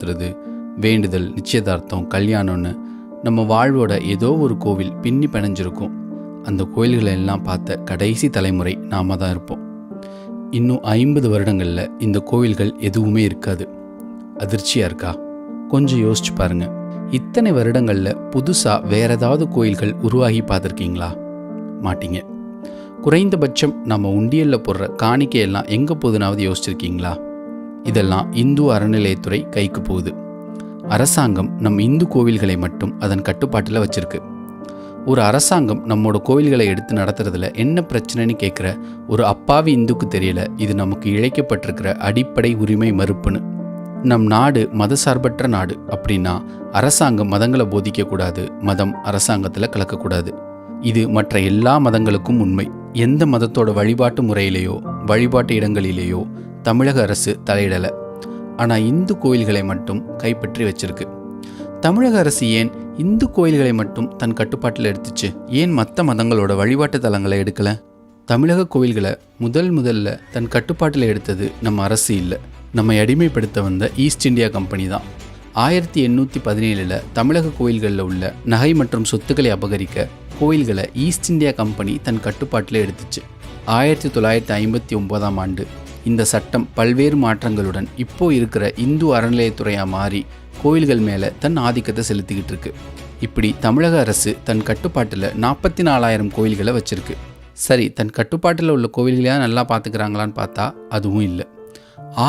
சுற்றுறது, வேண்டுதல், நிச்சயதார்த்தம், கல்யாணம்னு நம்ம வாழ்வோட ஏதோ ஒரு கோவில் பின்னி பிணைஞ்சிருக்கும். அந்த கோயில்களை எல்லாம் பார்த்த கடைசி தலைமுறை நாம தான் இருப்போம். இன்னும் 50 வருடங்களில் இந்த கோவில்கள் எதுவுமே இருக்காது. அதிர்ச்சியாக இருக்கா? கொஞ்சம் யோசிச்சு பாருங்க. இத்தனை வருடங்களில் புதுசாக வேற ஏதாவது கோயில்கள் உருவாகி பார்த்துருக்கீங்களா? மாட்டீங்க. குறைந்தபட்சம் நம்ம உண்டியலில் போடுற காணிக்கையெல்லாம் எங்கே போகுதுனாவது யோசிச்சிருக்கீங்களா? இதெல்லாம் இந்து அறநிலையத்துறை கைக்கு போகுது. அரசாங்கம் நம் இந்து கோவில்களை மட்டும் அதன் கட்டுப்பாட்டில் வச்சிருக்கு. ஒரு அரசாங்கம் நம்மளோட கோவில்களை எடுத்து நடத்துறதுல என்ன பிரச்சனைன்னு கேட்குற ஒரு அப்பாவி இந்துக்கு தெரியல இது நமக்கு இழைக்கப்பட்டிருக்கிற அடிப்படை உரிமை மறுப்புன்னு. நம் நாடு மதசார்பற்ற நாடு அப்படின்னா அரசாங்கம் மதங்களை போதிக்கக்கூடாது, மதம் அரசாங்கத்தில் கலக்கக்கூடாது. இது மற்ற எல்லா மதங்களுக்கும் உண்மை. எந்த மதத்தோட வழிபாட்டு முறையிலேயோ வழிபாட்டு இடங்களிலேயோ தமிழக அரசு தலையிடலை. ஆனால் இந்து கோயில்களை மட்டும் கைப்பற்றி வச்சிருக்கு. தமிழக அரசு ஏன் இந்து கோயில்களை மட்டும் தன் கட்டுப்பாட்டில் எடுத்துச்சு? ஏன் மற்ற மதங்களோட வழிபாட்டு தலங்களை எடுக்கலை? தமிழக கோயில்களை முதல்ல தன் கட்டுப்பாட்டில் எடுத்தது நம்ம அரசு இல்லை, நம்மை அடிமைப்படுத்த வந்த ஈஸ்ட் இந்தியா கம்பெனி தான். 1817 தமிழக கோயில்களில் உள்ள நகை மற்றும் சொத்துக்களை அபகரிக்க கோயில்களை ஈஸ்ட் இந்தியா கம்பெனி தன் கட்டுப்பாட்டில் எடுத்துச்சு. 1959 ஆண்டு இந்த சட்டம் பல்வேறு மாற்றங்களுடன் இப்போ இருக்கிற இந்து அறநிலையத்துறையாக மாறி கோயில்கள் மேலே தன் ஆதிக்கத்தை செலுத்திக்கிட்டு இருக்கு. இப்படி தமிழக அரசு தன் கட்டுப்பாட்டில் 44,000 கோயில்களை வச்சிருக்கு. சரி, தன் கட்டுப்பாட்டில் உள்ள கோயில்களையாக நல்லா பார்த்துக்கிறாங்களான்னு பார்த்தா அதுவும் இல்லை.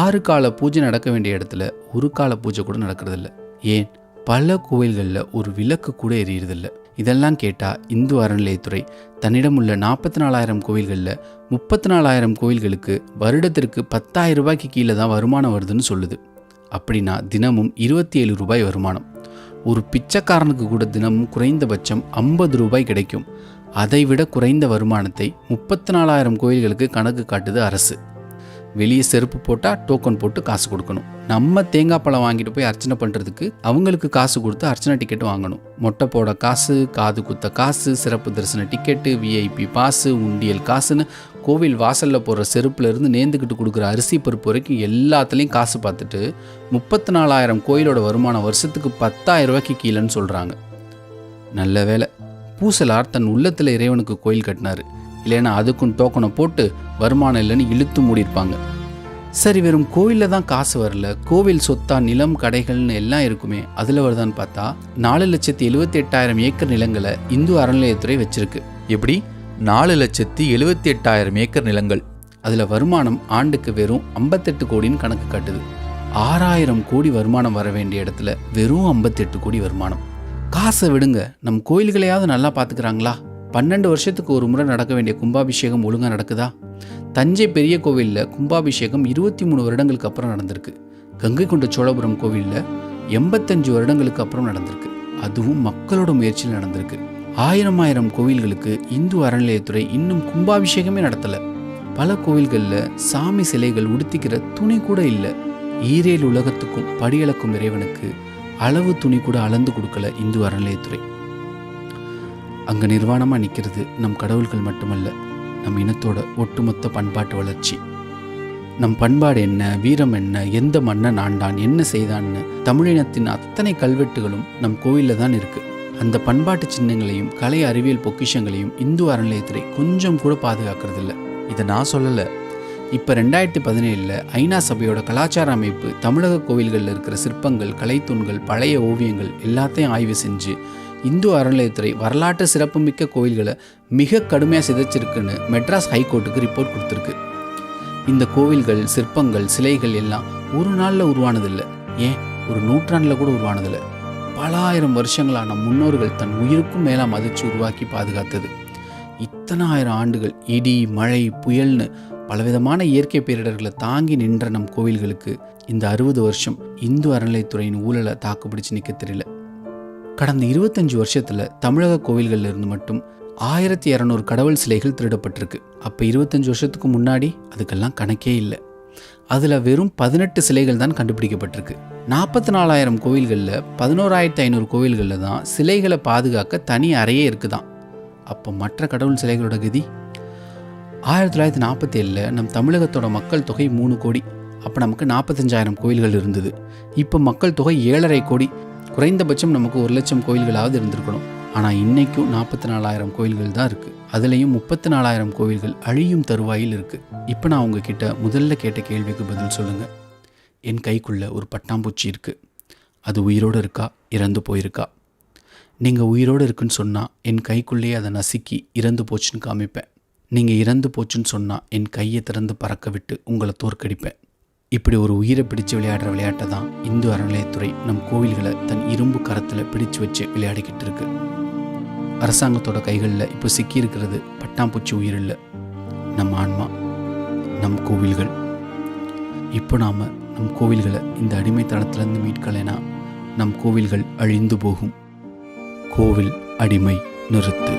6 கால பூஜை நடக்க வேண்டிய இடத்துல ஒரு கால பூஜை கூட நடக்கிறதில்ல. ஏன்? பல கோயில்களில் ஒரு விளக்கு கூட எரியறதில்ல. இதெல்லாம் கேட்டால் இந்து அறநிலையத்துறை தன்னிடம் உள்ள 44,000 கோயில்களில் 34,000 கோயில்களுக்கு வருடத்திற்கு 10,000 ரூபாய்க்கு கீழே தான் வருமானம் வருதுன்னு சொல்லுது. அப்படின்னா தினமும் 27 ரூபாய் வருமானம். ஒரு பிச்சைக்காரனுக்கு கூட தினமும் குறைந்தபட்சம் 50 ரூபாய் கிடைக்கும். அதைவிட குறைந்த வருமானத்தை 34,000 கோயில்களுக்கு கணக்கு காட்டுது அரசு. வெளியே செருப்பு போட்டால் டோக்கன் போட்டு காசு கொடுக்கணும். நம்ம தேங்காய் பழம் வாங்கிட்டு போய் அர்ச்சனை பண்ணுறதுக்கு அவங்களுக்கு காசு கொடுத்து அர்ச்சனை டிக்கெட் வாங்கணும். மொட்டை போட காசு, காது குத்த காசு, சிறப்பு தரிசன டிக்கெட்டு, விஐபி பாஸு, உண்டியல் காசுன்னு கோவில் வாசலில் போடுற செருப்புலேருந்து நேர்ந்துக்கிட்டு கொடுக்குற அரிசி பருப்பு வரைக்கும் எல்லாத்துலேயும் காசு பார்த்துட்டு 34,000 கோயிலோட வருமானம் வருஷத்துக்கு 10,000 ரூபாய்க்கு கீழேன்னு சொல்கிறாங்க. நல்ல வேலை, பூசலார் தன் உள்ளத்தில் இறைவனுக்கு கோயில் கட்டினார். இல்லைன்னா அதுக்கும் டோக்கனை போட்டு வருமானம் இல்லைன்னு இழுத்து மூடியிருப்பாங்க. சரி, வெறும் கோவிலில் தான் காசு வரல, கோவில் சொத்தா நிலம் கடைகள்னு எல்லாம் இருக்குமே, அதில் வருதான்னு பார்த்தா 4,78,000 ஏக்கர் நிலங்களை இந்து அறநிலையத்துறை வச்சிருக்கு. எப்படி? 4,78,000 ஏக்கர் நிலங்கள். அதில் வருமானம் ஆண்டுக்கு வெறும் 58 கோடின்னு கணக்கு காட்டுது. 6,000 கோடி வருமானம் வர வேண்டிய இடத்துல வெறும் 58 கோடி வருமானம். காசை விடுங்க, நம் கோயில்களையாவது நல்லா பார்த்துக்கிறாங்களா? 12 வருஷத்துக்கு ஒரு முறை நடக்க வேண்டிய கும்பாபிஷேகம் ஒழுங்காக நடக்குதா? தஞ்சை பெரிய கோவிலில் கும்பாபிஷேகம் 23 வருடங்களுக்கு அப்புறம் நடந்திருக்கு. கங்கை கொண்ட சோழபுரம் கோவிலில் 85 வருடங்களுக்கு அப்புறம் நடந்திருக்கு. அதுவும் மக்களோட முயற்சியில் நடந்திருக்கு. 1000 கோவில்களுக்கு இந்து அறநிலையத்துறை இன்னும் கும்பாபிஷேகமே நடத்தலை. பல கோவில்களில் சாமி சிலைகள் உடுத்திக்கிற துணி கூட இல்லை. ஈரேல் உலகத்துக்கும் படியளக்கும் இறைவனுக்கு அளவு துணி கூட அளந்து கொடுக்கல இந்து அறநிலையத்துறை. அங்கே நிர்வாணமாக நிற்கிறது நம் கடவுள்கள் மட்டுமல்ல, நம் இனத்தோட ஒட்டுமொத்த பண்பாட்டு வளர்ச்சி. நம் பண்பாடு என்ன, வீரம் என்ன, எந்த மன்னன் ஆண்டான், என்ன செய்தான்னு தமிழினத்தின் அத்தனை கல்வெட்டுகளும் நம் கோயிலில் தான் இருக்குது. அந்த பண்பாட்டு சின்னங்களையும் கலை அறிவியல் பொக்கிஷங்களையும் இந்து அறநிலையத்துறை கொஞ்சம் கூட பாதுகாக்கிறதில்ல. இதை நான் சொல்லலை. இப்போ 2017 ஐநா சபையோட கலாச்சார அமைப்பு தமிழக கோவில்களில் இருக்கிற சிற்பங்கள், கலைத்தூண்கள், பழைய ஓவியங்கள் எல்லாத்தையும் ஆய்வு செஞ்சு இந்து அறநிலையத்துறை வரலாற்று சிறப்புமிக்க கோயில்களை மிக கடுமையாக சிதைச்சிருக்குன்னு மெட்ராஸ் ஹைகோர்ட்டுக்கு ரிப்போர்ட் கொடுத்துருக்கு. இந்த கோவில்கள், சிற்பங்கள், சிலைகள் எல்லாம் ஒரு நாளில் உருவானதில்லை, ஏன் ஒரு நூற்றாண்டில் கூட உருவானதில்லை. பல ஆயிரம் வருஷங்களாக நம் முன்னோர்கள் தன் உயிருக்கும் மேலே மதித்து உருவாக்கி பாதுகாத்தது. இத்தனை ஆயிரம் ஆண்டுகள் இடி, மழை, புயல்னு பலவிதமான இயற்கை பேரிடர்களை தாங்கி நின்ற நம் கோவில்களுக்கு இந்த 60 வருஷம் இந்து அறநிலையத்துறையின் ஊழலை தாக்குப்பிடிச்சு நிற்க தெரியல. கடந்த 25 வருஷத்தில் தமிழக கோவில்களில் இருந்து மட்டும் 1200 கடவுள் சிலைகள் திருடப்பட்டிருக்கு. அப்போ 25 வருஷத்துக்கு முன்னாடி அதுக்கெல்லாம் கணக்கே இல்லை. அதில் வெறும் 18 சிலைகள் தான் கண்டுபிடிக்கப்பட்டிருக்கு. 44,000 கோவில்களில் 11,500 கோவில்களில் தான் சிலைகளை பாதுகாக்க தனி அறையே இருக்குதான். அப்போ மற்ற கடவுள் சிலைகளோட கதி? 1947 நம் தமிழகத்தோட மக்கள் தொகை 3 கோடி. அப்போ நமக்கு 45,000 கோயில்கள் இருந்தது. இப்போ மக்கள் தொகை 7,5 கோடி. குறைந்தபட்சம் நமக்கு 1,00,000 கோயில்களாவது இருந்திருக்கணும். ஆனால் இன்றைக்கும் 44,000 கோயில்கள் தான் இருக்குது. அதுலேயும் 34,000 கோயில்கள் அழியும் தருவாயில் இருக்குது. இப்போ நான் உங்ககிட்ட முதல்ல கேட்ட கேள்விக்கு பதில் சொல்லுங்கள். என் கைக்குள்ளே ஒரு பட்டாம்பூச்சி இருக்குது. அது உயிரோடு இருக்கா, இறந்து போயிருக்கா? நீங்கள் உயிரோடு இருக்குன்னு சொன்னால் என் கைக்குள்ளேயே அதை நசுக்கி இறந்து போச்சுன்னு காமிப்பேன். நீங்கள் இறந்து போச்சுன்னு சொன்னால் என் கையை திறந்து பறக்க விட்டு உங்களை தோற்கடிப்பேன். இப்படி ஒரு உயிரை பிடிச்சு விளையாடுற விளையாட்டை தான் இந்து அறநிலையத்துறை நம் கோவில்களை தன் இரும்பு கரத்தில் பிடிச்சு வச்சு விளையாடிக்கிட்டு இருக்கு. அரசாங்கத்தோட கைகளில் இப்போ சிக்கியிருக்கிறது பட்டாம்பூச்சி உயிர் இல்லை, நம் ஆன்மா, நம் கோவில்கள். இப்போ நாம் நம் கோவில்களை இந்த அடிமைத்தனத்திலேருந்து மீட்கலைனா நம் கோவில்கள் அழிந்து போகும். கோவில் அடிமை நிறுத்து.